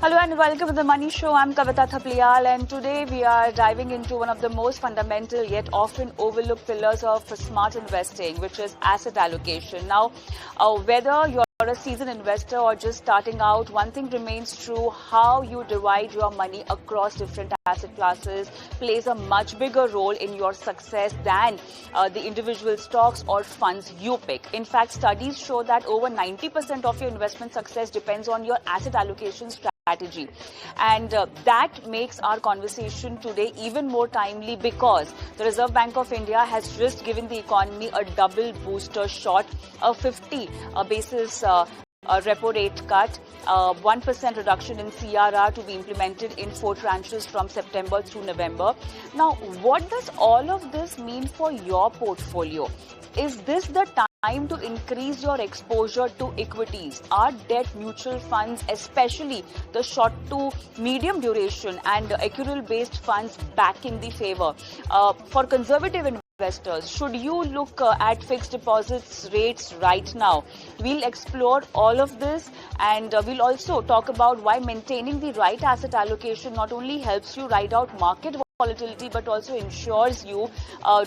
Hello and welcome to the Money Show. I'm Kavita Thapliyal, and today we are diving into one of the most fundamental yet often overlooked pillars of smart investing, which is asset allocation. Now, whether you're a seasoned investor or just starting out, one thing remains true: how you divide your money across different asset classes plays a much bigger role in your success than the individual stocks or funds you pick. In fact, studies show that over 90% of your investment success depends on your asset allocation strategy. And that makes our conversation today even more timely because the Reserve Bank of India has just given the economy a double booster shot, a 50 basis repo rate cut, 1% reduction in CRR to be implemented in 4 tranches from September through November. Now, what does all of this mean for your portfolio? Is this the time to increase your exposure to equities? Are debt mutual funds, especially the short to medium duration and accrual-based funds, back in the favor? For conservative investors, should you look at fixed deposits rates right now? We'll explore all of this, and we'll also talk about why maintaining the right asset allocation not only helps you ride out market volatility but also ensures you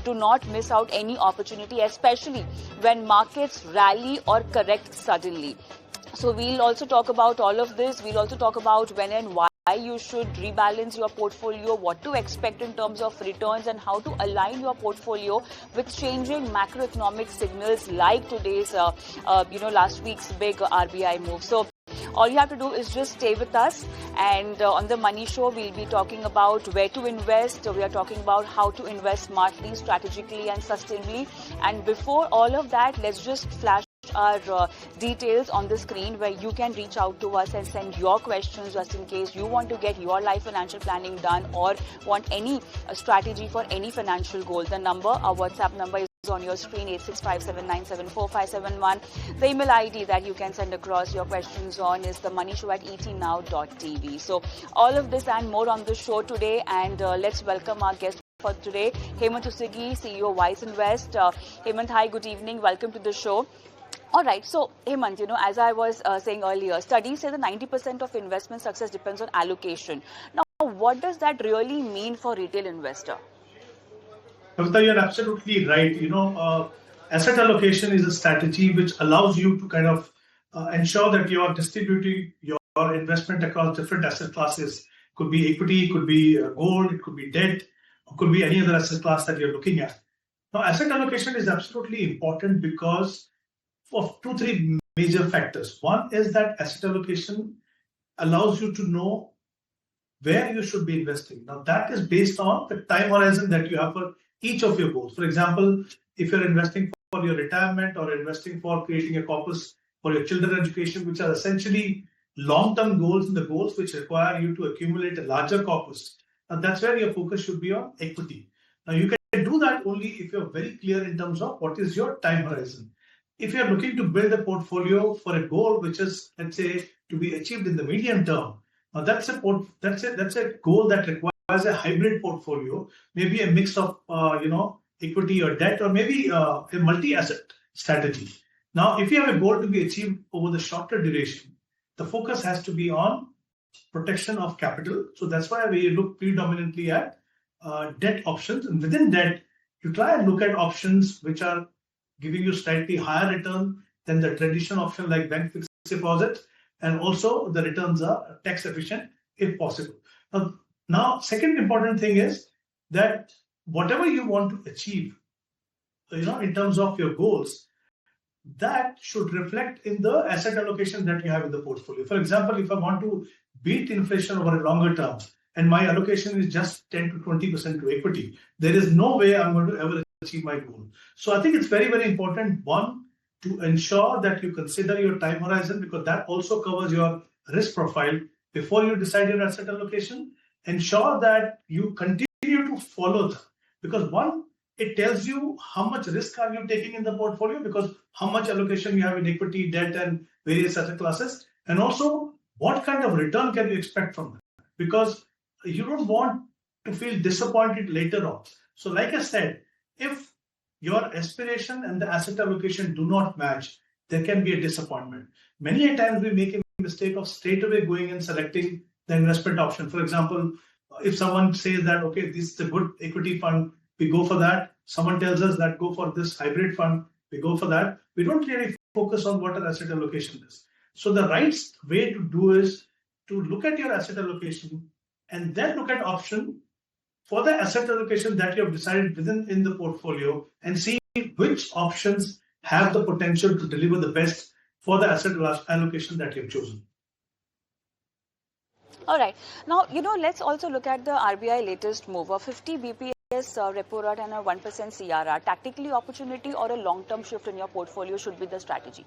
do not miss out any opportunity, especially when markets rally or correct suddenly. So we'll also talk about all of this. We'll also talk about when and why you should rebalance your portfolio, what to expect in terms of returns, and how to align your portfolio with changing macroeconomic signals like today's, last week's big RBI move. So all you have to do is just stay with us, and on the Money Show, we'll be talking about where to invest. We are talking about how to invest smartly, strategically, and sustainably. And before all of that, let's just flash our details on the screen where you can reach out to us and send your questions just in case you want to get your life financial planning done or want any strategy for any financial goal. The number, our WhatsApp number, is on your screen, 8657974571. The email ID that you can send across your questions on is themoneyshow@etnow.tv. So all of this and more on the show today, and let's welcome our guest for today, Hemant Rustagi, CEO Wise Invest. Hemant, hi, good evening. Welcome to the show. All right. So, Hemant, as I was saying earlier, studies say that 90% of investment success depends on allocation. Now, what does that really mean for retail investor? Kavita, you're absolutely right. Asset allocation is a strategy which allows you to kind of ensure that you are distributing your investment across different asset classes. Could be equity, could be gold, it could be debt, or could be any other asset class that you're looking at. Now, asset allocation is absolutely important because of 2-3 major factors. One is that asset allocation allows you to know where you should be investing. Now, that is based on the time horizon that you have for each of your goals. For example, if you're investing for your retirement or investing for creating a corpus for your children's education, which are essentially long-term goals and the goals which require you to accumulate a larger corpus, now that's where your focus should be on equity. Now, you can do that only if you're very clear in terms of what is your time horizon. If you're looking to build a portfolio for a goal which is, let's say, to be achieved in the medium term, now that's a goal that requires a hybrid portfolio, maybe a mix of equity or debt, or maybe a multi-asset strategy. Now, if you have a goal to be achieved over the shorter duration, the focus has to be on protection of capital. So that's why we look predominantly at debt options, and within debt, you try and look at options which are giving you slightly higher return than the traditional option like bank fixed deposit, and also the returns are tax efficient if possible. Now, second important thing is that whatever you want to achieve, in terms of your goals, that should reflect in the asset allocation that you have in the portfolio. For example, if I want to beat inflation over a longer term and my allocation is just 10 to 20% to equity, there is no way I'm going to ever achieve my goal. So I think it's very, very important, one, to ensure that you consider your time horizon, because that also covers your risk profile before you decide your asset allocation. Ensure that you continue to follow that, because one, it tells you how much risk are you taking in the portfolio, because how much allocation you have in equity, debt, and various asset classes, and also what kind of return can you expect from that, because you don't want to feel disappointed later on. So like I said, if your aspiration and the asset allocation do not match, there can be a disappointment. Many a times we make a mistake of straight away going and selecting the investment option. For example, if someone says that, okay, this is a good equity fund, we go for that. Someone tells us that go for this hybrid fund, we go for that. We don't really focus on what our asset allocation is. So the right way to do is to look at your asset allocation and then look at option for the asset allocation that you have decided in the portfolio and see which options have the potential to deliver the best for the asset allocation that you've chosen. All right. Now, let's also look at the RBI latest move of 50 BPS repo rate and a 1% CRR. Tactically opportunity or a long-term shift in your portfolio should be the strategy?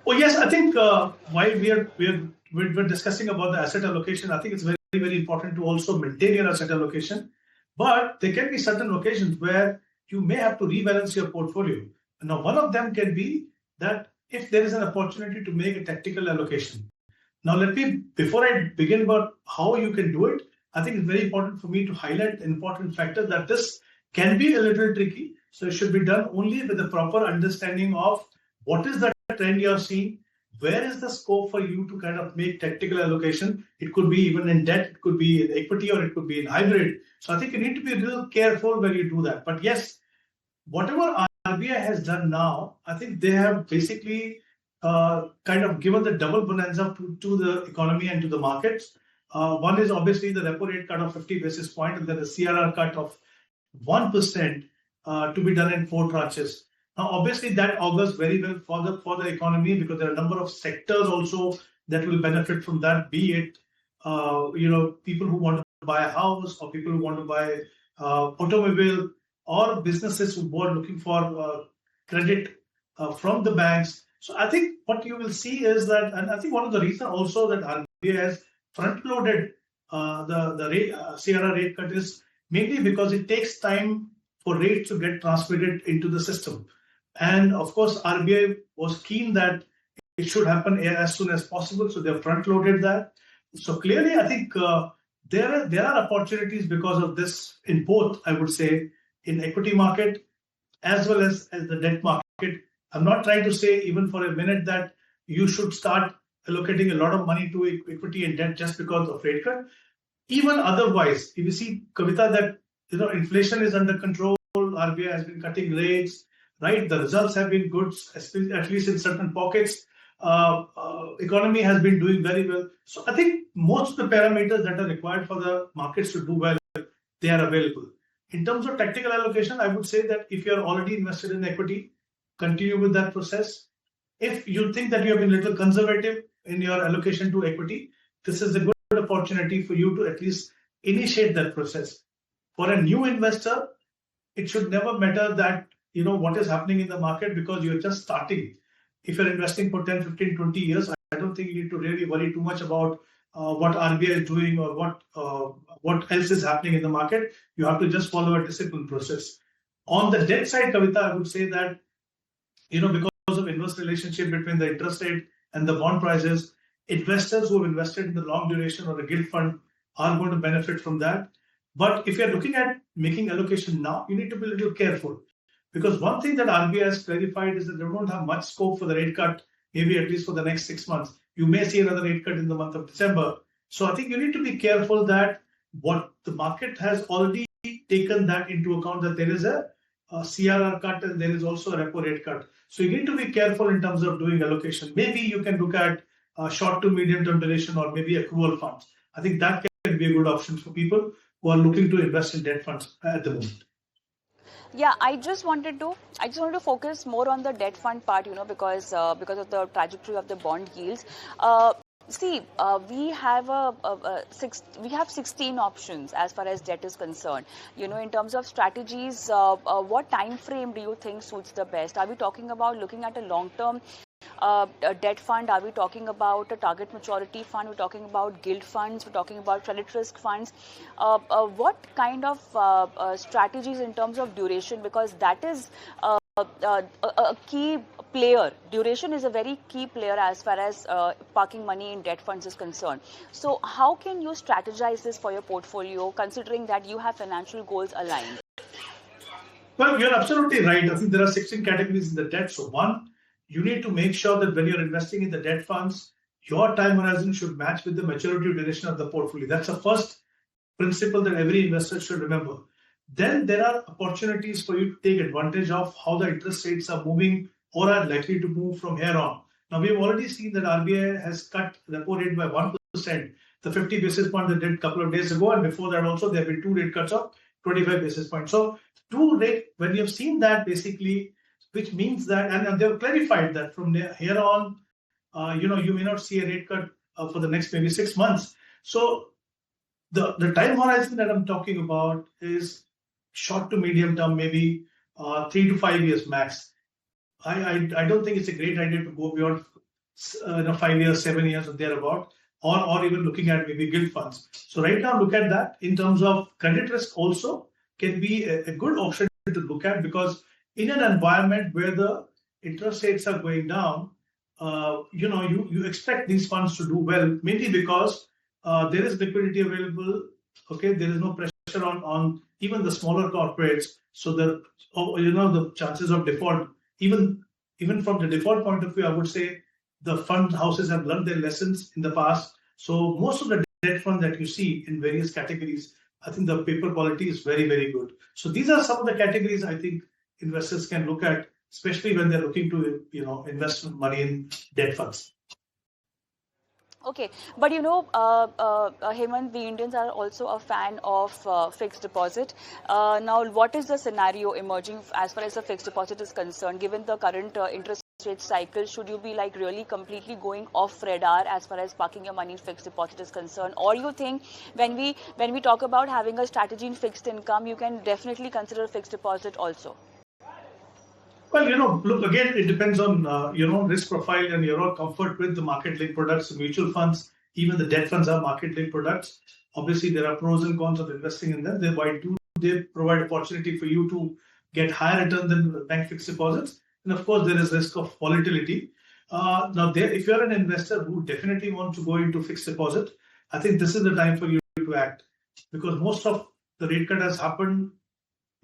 Oh yes, I think while we're discussing about the asset allocation, I think it's very, very important to also maintain your asset allocation. But there can be certain occasions where you may have to rebalance your portfolio. Now, one of them can be that if there is an opportunity to make a tactical allocation. Now, before I begin about how you can do it, I think it's very important for me to highlight an important factor that this can be a little tricky. So it should be done only with a proper understanding of what is the trend you're seeing, where is the scope for you to kind of make tactical allocation. It could be even in debt, it could be in equity, or it could be in hybrid. So I think you need to be a little careful when you do that. But yes, whatever RBI has done now, I think they have basically kind of given the double bonanza to the economy and to the markets. One is obviously the repo rate cut of 50 basis points, and then the CRR cut of 1% to be done in 4 tranches. Now, obviously, that augurs very well for the economy because there are a number of sectors also that will benefit from that. Be it people who want to buy a house, or people who want to buy automobile, or businesses who are looking for credit from the banks. So I think what you will see is that, and I think one of the reasons also that RBI has front-loaded the CRR rate cut is mainly because it takes time for rates to get transmitted into the system. And of course, RBI was keen that it should happen as soon as possible, so they front-loaded that. So clearly, I think there are opportunities because of this in both, I would say, in equity market as well as the debt market. I'm not trying to say even for a minute that you should start allocating a lot of money to equity and debt just because of rate cut. Even otherwise, if you see, Kavita, that inflation is under control, RBI has been cutting rates, right? The results have been good, at least in certain pockets. Economy has been doing very well. So I think most of the parameters that are required for the markets to do well, they are available. In terms of tactical allocation, I would say that if you're already invested in equity, continue with that process. If you think that you have been a little conservative in your allocation to equity, this is a good opportunity for you to at least initiate that process. For a new investor, it should never matter that what is happening in the market because you're just starting. If you're investing for 10, 15, 20 years, I don't think you need to really worry too much about what RBI is doing or what else is happening in the market. You have to just follow a disciplined process. On the debt side, Kavita, I would say that because of inverse relationship between the interest rate and the bond prices, investors who have invested in the long duration or the gilt fund are going to benefit from that. But if you're looking at making allocation now, you need to be a little careful. Because one thing that RBI has clarified is that they don't have much scope for the rate cut, maybe at least for the next 6 months. You may see another rate cut in the month of December. So I think you need to be careful that what the market has already taken that into account, that there is a CRR cut and there is also a repo rate cut. So you need to be careful in terms of doing allocation. Maybe you can look at short to medium term duration or maybe accrual funds. I think that can be a good option for people who are looking to invest in debt funds at the moment. Yeah, I just wanted to focus more on the debt fund part, because of the trajectory of the bond yields. We have 16 options as far as debt is concerned. In terms of strategies, what time frame do you think suits the best? Are we talking about looking at a long-term a debt fund? Are we talking about a target maturity fund? We're talking about gilt funds. We're talking about credit risk funds. What kind of strategies in terms of duration? Because that is a key player. Duration is a very key player as far as parking money in debt funds is concerned. So how can you strategize this for your portfolio, considering that you have financial goals aligned? Well, you're absolutely right. I think there are 16 categories in the debt. So one, you need to make sure that when you're investing in the debt funds, your time horizon should match with the maturity duration of the portfolio. That's the first principle that every investor should remember. Then there are opportunities for you to take advantage of how the interest rates are moving or are likely to move from here on. Now, we've already seen that RBI has cut repo rate by 1%, the 50 basis point they did a couple of days ago, and before that also there have been 2 rate cuts of 25 basis points. So, when you've seen that, basically, which means that, and they've clarified that from here on, you may not see a rate cut for the next maybe 6 months. So the time horizon that I'm talking about is short to medium term, maybe 3 to 5 years max. I don't think it's a great idea to go beyond 5 years, 7 years or thereabout, or even looking at maybe gilt funds. So right now, look at that in terms of credit risk also can be a good option to look at, because in an environment where the interest rates are going down, you expect these funds to do well, mainly because there is liquidity available. Okay, there is no pressure on even the smaller corporates. So the chances of default, even from the default point of view, I would say the fund houses have learned their lessons in the past. So most of the debt fund that you see in various categories, I think the paper quality is very, very good. So these are some of the categories I think investors can look at, especially when they're looking to invest money in debt funds. Okay, but Hemant, the Indians are also a fan of fixed deposit. Now, what is the scenario emerging as far as the fixed deposit is concerned? Given the current interest rate cycle, should you be like really completely going off radar as far as parking your money in fixed deposit is concerned? Or you think when we talk about having a strategy in fixed income, you can definitely consider fixed deposit also? Well, look, again, it depends on, risk profile and your comfort with the market-linked products, mutual funds, even the debt funds are market-linked products. Obviously, there are pros and cons of investing in them. They provide opportunity for you to get higher return than bank fixed deposits. And of course, there is risk of volatility. If you're an investor who definitely wants to go into fixed deposit, I think this is the time for you to act, because most of the rate cut has happened.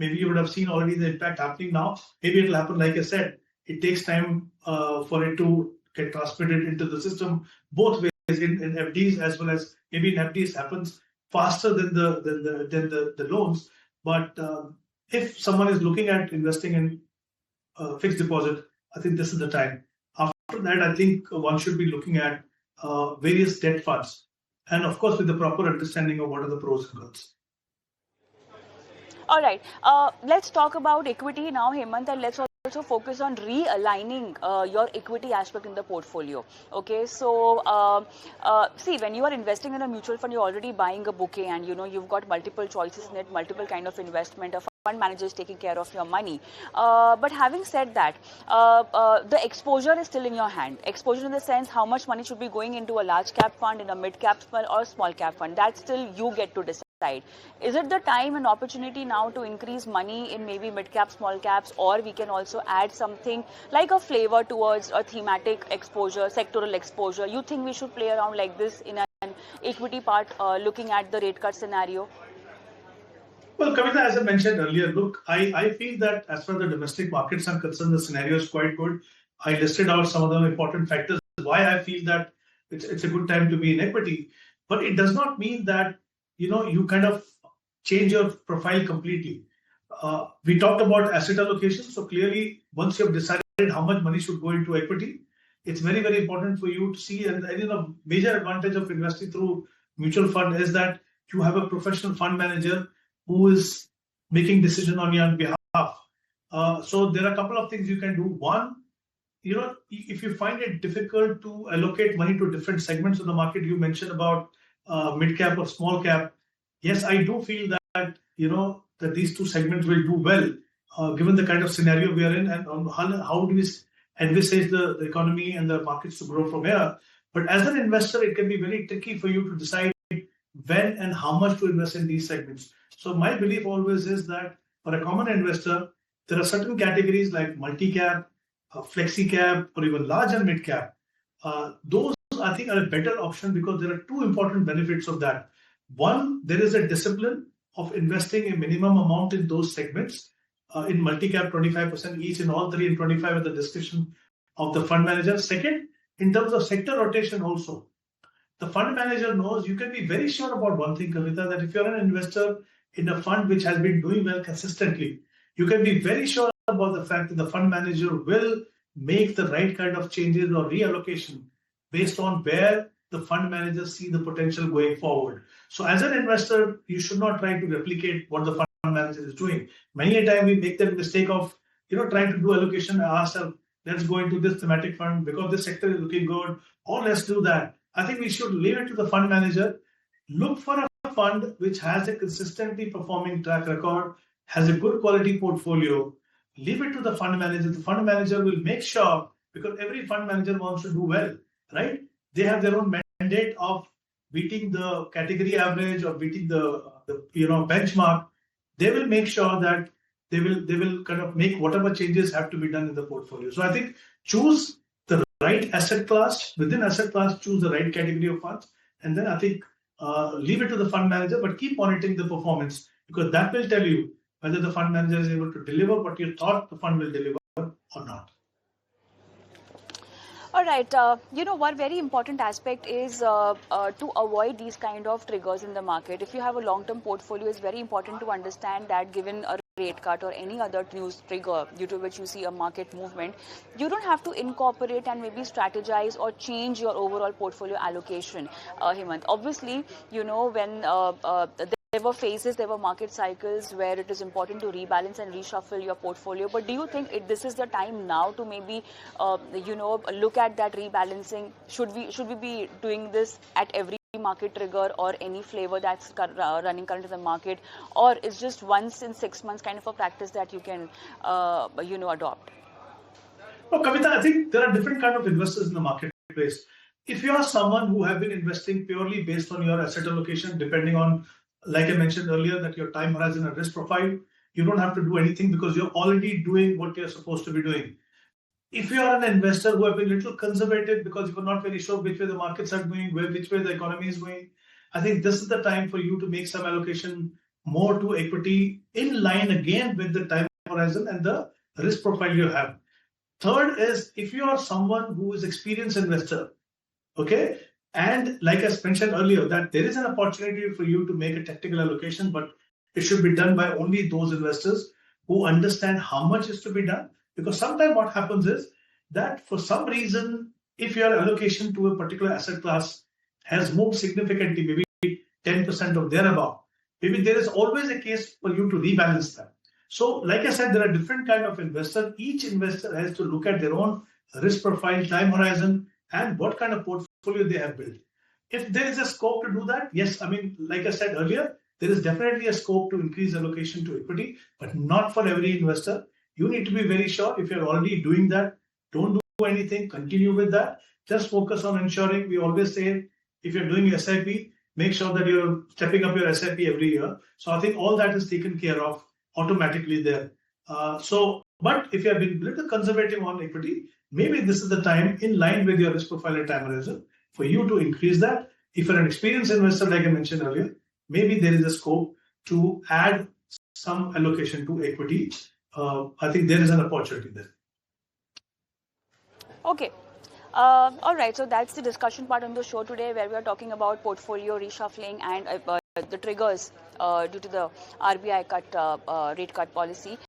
Maybe you would have seen already the impact happening now. Maybe it'll happen, like I said, it takes time for it to get transmitted into the system, both ways, in FDs as well as maybe in FDs happens faster than the loans. But if someone is looking at investing in fixed deposit, I think this is the time. After that, I think one should be looking at various debt funds, and of course with the proper understanding of what are the pros and cons. All right, let's talk about equity now, Hemant, and let's also focus on realigning your equity aspect in the portfolio. Okay, so see, when you are investing in a mutual fund, you're already buying a bouquet, and you've got multiple choices in it, multiple kind of investment. A fund manager is taking care of your money. But having said that, the exposure is still in your hand. Exposure in the sense how much money should be going into a large cap fund, in a mid cap fund, or small cap fund. That still you get to decide. Is it the time and opportunity now to increase money in maybe mid cap, small caps, or we can also add something like a flavor towards a thematic exposure, sectoral exposure? You think we should play around like this in an equity part, looking at the rate cut scenario? Well, Kavita, as I mentioned earlier, look, I feel that as far as the domestic markets are concerned, the scenario is quite good. I listed out some of the important factors why I feel that it's a good time to be in equity, but it does not mean that you kind of change your profile completely. We talked about asset allocation. So clearly, once you have decided how much money should go into equity, it's very, very important for you to see. And major advantage of investing through mutual fund is that you have a professional fund manager who is making decision on your behalf. So there are a couple of things you can do. One, if you find it difficult to allocate money to different segments of the market, you mentioned about mid cap or small cap. Yes, I do feel that that these two segments will do well, given the kind of scenario we are in, and how do we envisage the economy and the markets to grow from here. But as an investor, it can be very tricky for you to decide when and how much to invest in these segments. So my belief always is that for a common investor, there are certain categories like multi-cap, flexicap, or even large and mid-cap. Those I think are a better option because there are two important benefits of that. One, there is a discipline of investing a minimum amount in those segments. In multi-cap, 25% each, in all three, and 25% at the discretion of the fund manager. Second, in terms of sector rotation also, the fund manager knows you can be very sure about one thing, Kavita, that if you're an investor in a fund which has been doing well consistently, you can be very sure about the fact that the fund manager will make the right kind of changes or reallocation based on where the fund managers see the potential going forward. So as an investor, you should not try to replicate what the fund manager is doing. Many a time we make the mistake of trying to do allocation ourselves. Let's go into this thematic fund because this sector is looking good, or let's do that. I think we should leave it to the fund manager. Look for a fund which has a consistently performing track record, has a good quality portfolio. Leave it to the fund manager. The fund manager will make sure, because every fund manager wants to do well, right? They have their own mandate of beating the category average or beating the benchmark. They will make sure that they will kind of make whatever changes have to be done in the portfolio. So I think choose the right asset class. Within asset class, choose the right category of funds. And then I think leave it to the fund manager, but keep monitoring the performance, because that will tell you whether the fund manager is able to deliver what you thought the fund will deliver or not. All right. One very important aspect is to avoid these kind of triggers in the market. If you have a long-term portfolio, it's very important to understand that given a rate cut or any other news trigger due to which you see a market movement, you don't have to incorporate and maybe strategize or change your overall portfolio allocation, Hemant. Obviously, when there were phases, there were market cycles where it is important to rebalance and reshuffle your portfolio. But do you think this is the time now to maybe, look at that rebalancing? Should we be doing this at every market trigger or any flavor that's running current in the market, or is just once in 6 months kind of a practice that you can, adopt? No, Kavita, I think there are different kind of investors in the marketplace. If you are someone who have been investing purely based on your asset allocation, depending on, like I mentioned earlier, that your time horizon and risk profile, you don't have to do anything because you're already doing what you're supposed to be doing. If you are an investor who have been a little conservative because you're not very sure which way the markets are going, which way the economy is going, I think this is the time for you to make some allocation more to equity in line again with the time horizon and the risk profile you have. Third is, if you are someone who is experienced investor, okay, and like I mentioned earlier, that there is an opportunity for you to make a tactical allocation, but it should be done by only those investors who understand how much is to be done. Because sometimes what happens is that for some reason, if your allocation to a particular asset class has moved significantly, maybe 10% or thereabout, maybe there is always a case for you to rebalance that. So, like I said, there are different kind of investors. Each investor has to look at their own risk profile, time horizon, and what kind of portfolio they have built. If there is a scope to do that, yes, I mean, like I said earlier, there is definitely a scope to increase allocation to equity, but not for every investor. You need to be very sure if you're already doing that, don't do anything, continue with that. Just focus on ensuring, we always say, if you're doing SIP, make sure that you're stepping up your SIP every year. So I think all that is taken care of automatically there. But if you have been a little conservative on equity, maybe this is the time in line with your risk profile and time horizon for you to increase that. If you're an experienced investor, like I mentioned earlier, maybe there is a scope to add some allocation to equity. I think there is an opportunity there. Okay. All right. So that's the discussion part on the show today, where we are talking about portfolio reshuffling and the triggers due to the RBI rate cut policy.